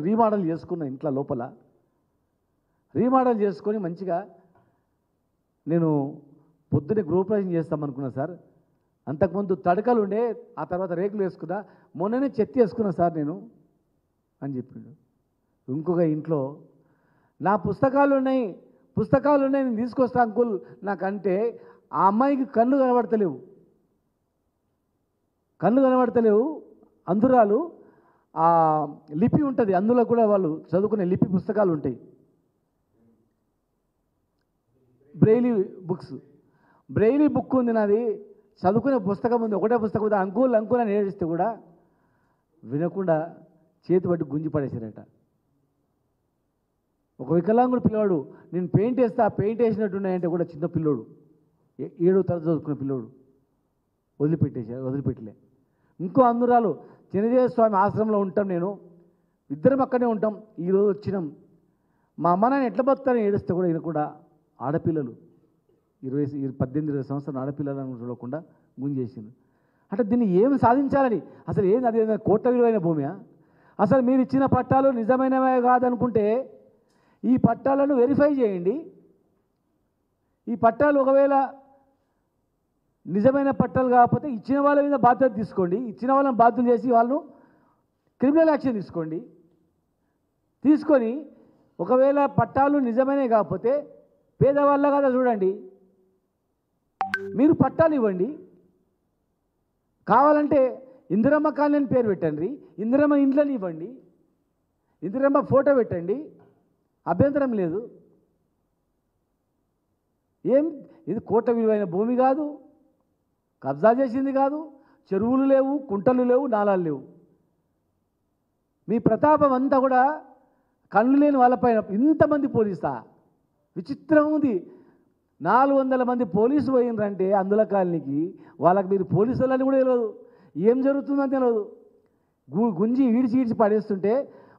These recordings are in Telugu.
రీమోడల్ చేసుకున్న ఇంట్లో లోపల రీమోడల్ చేసుకొని మంచిగా నేను పొద్దున్నే గృహప్రవేశం చేస్తామనుకున్నా సార్. అంతకుముందు తడకలు ఉండే, ఆ తర్వాత రేకులు వేసుకున్నా, మొన్ననే చెత్త వేసుకున్నా సార్ నేను అని చెప్పిండు. ఇంకొక ఇంట్లో నా పుస్తకాలు ఉన్నాయి నేను తీసుకొస్తా అంకుల్ నాకంటే, ఆ అమ్మాయికి కళ్ళు కనబడతలేవు అందురాలు ఆ లిపి ఉంటుంది, అందులో కూడా వాళ్ళు చదువుకునే లిపి పుస్తకాలు ఉంటాయి, బ్రెయిలీ బుక్ ఉంది నాది, చదువుకునే పుస్తకం ఉంది, ఒకటే పుస్తకం ఉంది, అంకుల్ అని ఏడిస్తే కూడా వినకుండా చేతి పట్టి గుంజి పడేసారట. ఒక వికలాంగుడు పిల్లవాడు నేను పెయింట్ వేస్తా, వేసినట్టున్నాయంటే కూడా చిన్న పిల్లోడు 7వ తరగతి చదువుకున్న పిల్లోడు వదిలిపెట్టలే. ఇంకో అందురాలు చిన్నజీవ స్వామి ఆశ్రమంలో ఉంటాం, నేను ఇద్దరం అక్కడే ఉంటాం, ఈరోజు వచ్చినాం, మా అమ్మ నాన్న ఎట్లా బతారని ఏడిస్తే కూడా ఈయన కూడా ఆడపిల్లలు 18-20 సంవత్సరాలు ఆడపిల్లలను చూడకుండా గుంజేసింది. అంటే దీన్ని ఏమి సాధించాలని, అసలు ఏంది, అది కోట్ల విలువైన భూమియా? అసలు మీరు ఇచ్చిన పట్టాలు నిజమైనవే కాదనుకుంటే ఈ పట్టాలను వెరిఫై చేయండి. ఈ పట్టాలు ఒకవేళ నిజమైన పట్టాలు కాకపోతే ఇచ్చిన వాళ్ళ మీద బాధ్యత తీసుకోండి, ఇచ్చిన వాళ్ళని బాధ్యతలు చేసి వాళ్ళను క్రిమినల్ యాక్షన్ తీసుకొని ఒకవేళ పట్టాలు నిజమైనవి కాకపోతే పేదవాళ్ళ కదా చూడండి, మీరు పట్టాలు ఇవ్వండి. కావాలంటే ఇందిరమ్మ కాలనీ అని పేరు పెట్టండి, ఇందిరమ్మ ఇండ్లని ఇవ్వండి, ఇందిరమ్మ ఫోటో పెట్టండి, అభ్యంతరం లేదు. ఇది కోట్ల విలువైన భూమి కాదు, కబ్జా చేసింది కాదు, చెరువులు లేవు, కుంటలు లేవు, నాలాలు లేవు. మీ ప్రతాపం అంతా కూడా కళ్ళు లేని వాళ్ళపైన ఇంతమంది పోలీసా? విచిత్రం ఉంది. 400 మంది పోలీసు పోయినరంటే అందుల కాలనీకి, వాళ్ళకి మీరు పోలీసు వాళ్ళని కూడా తెలియదు, ఏం జరుగుతుందని తెలియదు. గుంజి ఈడ్చి పడేస్తుంటే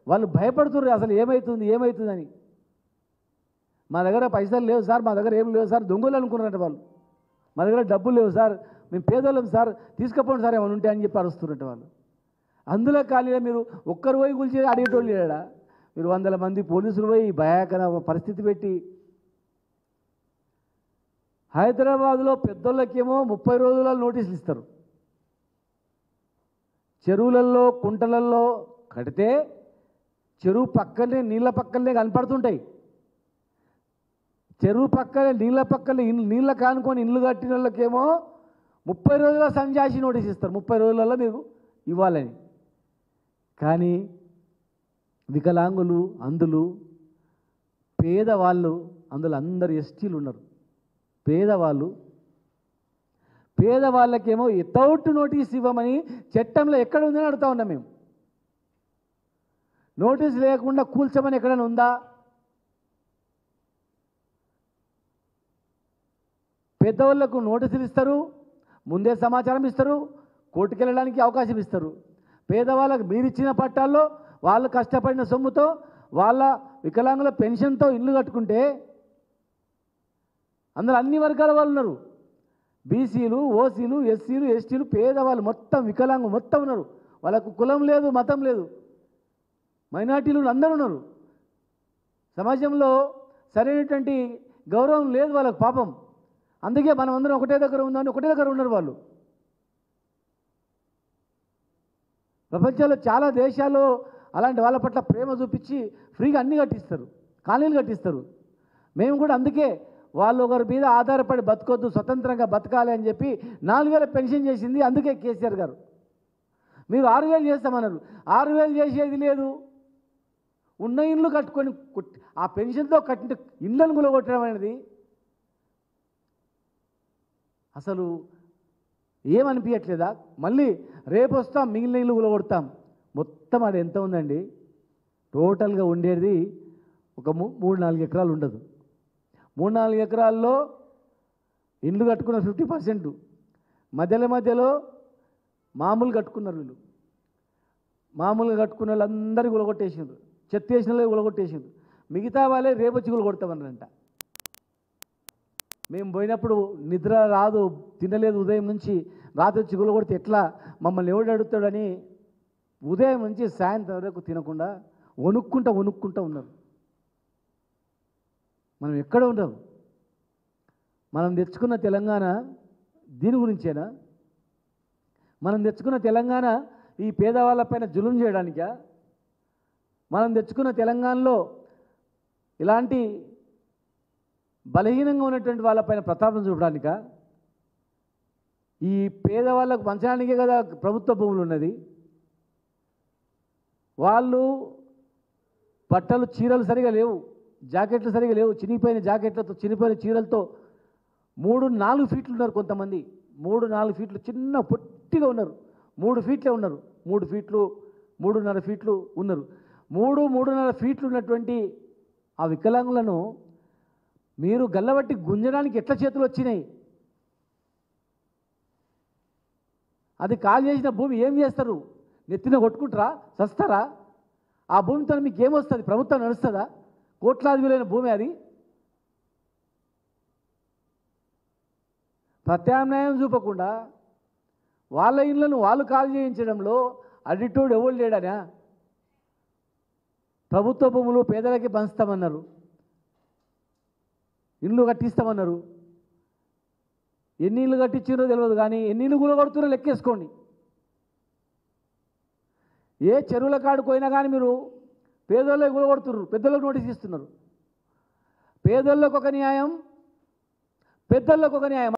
వాళ్ళు భయపడుతున్నారు, అసలు ఏమవుతుందని. మా దగ్గర పైసలు లేవు సార్, మా దగ్గర ఏం లేవు సార్, దొంగలు అనుకున్నారంట వాళ్ళు. మా దగ్గర డబ్బులు లేవు సార్, మేము పేదోళ్ళం సార్, తీసుకపోండి సార్ ఏమైనా ఉంటే అని చెప్పి అరుస్తున్నట్టు వాళ్ళు. అందులో కాలనీలో మీరు ఒక్కరు పోయి కూల్చి అడిగేటోళ్ళు లేడా? మీరు 100 మంది పోలీసులు పోయి భయాకర పరిస్థితి పెట్టి, హైదరాబాద్లో పెద్దోళ్ళకేమో 30 రోజుల నోటీసులు ఇస్తారు. చెరువులలో కుంటలలో కడితే చెరువు పక్కనే నీళ్ళ పక్కనే కనపడుతుంటాయి. చెరువు పక్కనే నీళ్ళ పక్కనే నీళ్ళ కానుకొని ఇల్లు కట్టిన వాళ్ళకేమో 30 రోజుల సంజాసి నోటీస్ ఇస్తారు, 30 రోజులలో మీరు ఇవ్వాలని. కానీ వికలాంగులు, అందులు, పేదవాళ్ళు, అందులో అందరు ఎస్టీలు ఉన్నారు, పేదవాళ్ళకేమో వితౌట్ నోటీస్ ఇవ్వమని చట్టంలో ఎక్కడ ఉందని అడుగుతా ఉన్నాం మేము. నోటీస్ లేకుండా కూల్చమని ఎక్కడైనా ఉందా? పెద్దవాళ్లకు నోటీసులు ఇస్తారు, ముందే సమాచారం ఇస్తారు, కోర్టుకు వెళ్ళడానికి అవకాశం ఇస్తారు. పేదవాళ్ళకు మీరు ఇచ్చిన పట్టాల్లో వాళ్ళు కష్టపడిన సొమ్ముతో వాళ్ళ వికలాంగుల పెన్షన్తో ఇల్లు కట్టుకుంటే అందులో అన్ని వర్గాల వాళ్ళు ఉన్నారు, బీసీలు, ఓసీలు, ఎస్సీలు, ఎస్టీలు, పేదవాళ్ళు మొత్తం వికలాంగులు మొత్తం ఉన్నారు. వాళ్ళకు కులం లేదు, మతం లేదు, మైనార్టీలు అందరూ ఉన్నారు. సమాజంలో సరైనటువంటి గౌరవం లేదు వాళ్ళకు పాపం. అందుకే మనం అందరం ఒకటే దగ్గర ఉందని ఒకటే దగ్గర ఉన్నారు వాళ్ళు. ప్రపంచంలో చాలా దేశాల్లో అలాంటి వాళ్ళ పట్ల ప్రేమ చూపించి ఫ్రీగా అన్నీ కట్టిస్తారు, కాలనీలు కట్టిస్తారు. మేము కూడా అందుకే వాళ్ళు ఒకరి మీద ఆధారపడి బతకొద్దు, స్వతంత్రంగా బతకాలి అని చెప్పి 4000 పెన్షన్ చేసింది. అందుకే కేసీఆర్ గారు మీరు 6000 చేస్తామన్నారు, 6000 చేసేది లేదు. ఉన్న ఇండ్లు కట్టుకొని ఆ పెన్షన్తో కట్టిన ఇండ్లను గులగొట్టడం అనేది అసలు ఏమనిపించట్లేదా? మళ్ళీ రేపు వస్తాం, మిగిలిన ఇల్లు గులగొడతాం. మొత్తం అది ఎంత ఉందండి? టోటల్గా ఉండేది ఒక 3-4 ఎకరాలు ఉండదు. 3-4 ఎకరాల్లో ఇండ్లు కట్టుకున్న 50%, మధ్యలో మామూలు కట్టుకున్నారు. వీళ్ళు మామూలుగా కట్టుకున్న వాళ్ళందరూ గులగొట్టేసిండ్రు, చెత్త వేసిన వాళ్ళు గులగొట్టేసిండ్రు. మిగతా వాళ్ళే రేపు వచ్చి గులగొడతామన్నారంట. మేము పోయినప్పుడు నిద్ర రాదు, తినలేదు ఉదయం నుంచి, రాత్రి వచ్చి గులగొడితే ఎట్లా, మమ్మల్ని ఎవడు అడుగుతాడని ఉదయం నుంచి సాయంత్రం వరకు తినకుండా వణుక్కుంటా ఉన్నారు. మనం ఎక్కడ ఉన్నాం? మనం తెచ్చుకున్న తెలంగాణ దీని గురించేనా? మనం తెచ్చుకున్న తెలంగాణ ఈ పేదవాళ్ళపైన జులుం చేయడానికా? మనం తెచ్చుకున్న తెలంగాణలో ఇలాంటి బలహీనంగా ఉన్నటువంటి వాళ్ళపైన ప్రతాపం చూపడానికా? ఈ పేదవాళ్ళకు పంచడానికే కదా ప్రభుత్వ భూములు ఉన్నది. వాళ్ళు బట్టలు చీరలు సరిగా లేవు, జాకెట్లు సరిగా లేవు, చినిగిపోయిన జాకెట్లతో చినిగిపోయిన చీరలతో 3-4 ఫీట్లు ఉన్నారు కొంతమంది. 3-4 ఫీట్లు చిన్న పొట్టిగా ఉన్నారు. 3 ఫీట్లే ఉన్నారు. 3 ఫీట్లు 3.5 ఫీట్లు ఉన్నారు. 3-3.5 ఫీట్లు ఉన్నటువంటి ఆ వికలాంగులను మీరు గల్లబట్టి గుంజడానికి ఎట్లా చేతులు వచ్చినాయి? అది కాల్ చేసిన భూమి ఏం చేస్తారు? నెత్తిన కొట్టుకుంటారా? చస్తారా? ఆ భూమితో మీకు ఏమొస్తుంది? ప్రభుత్వం నడుస్తుందా? కోట్లాది విలువైన భూమి అది. ప్రత్యామ్నాయం చూపకుండా వాళ్ళ ఇళ్లను వాళ్ళు కాల్ చేయించడంలో అడిటోడు ఎవరు లేడనా? ప్రభుత్వ భూములు పేదలకి పంచుతామన్నారు, ఇళ్ళు కట్టిస్తామన్నారు. ఎన్ని ఇళ్ళు కట్టించారో తెలియదు, కానీ ఎన్ని ఇళ్ళు కూలగొడుతున్నారో లెక్కేసుకోండి. ఏ చెరువుల కాడికి పోయినా కానీ మీరు పేదోళ్ళకి కూలగొడుతున్నారు, పెద్దోళ్ళకి నోటీస్ ఇస్తున్నారు. పేదోళ్ళకు ఒక న్యాయం, పెద్దోళ్ళకు ఒక న్యాయం.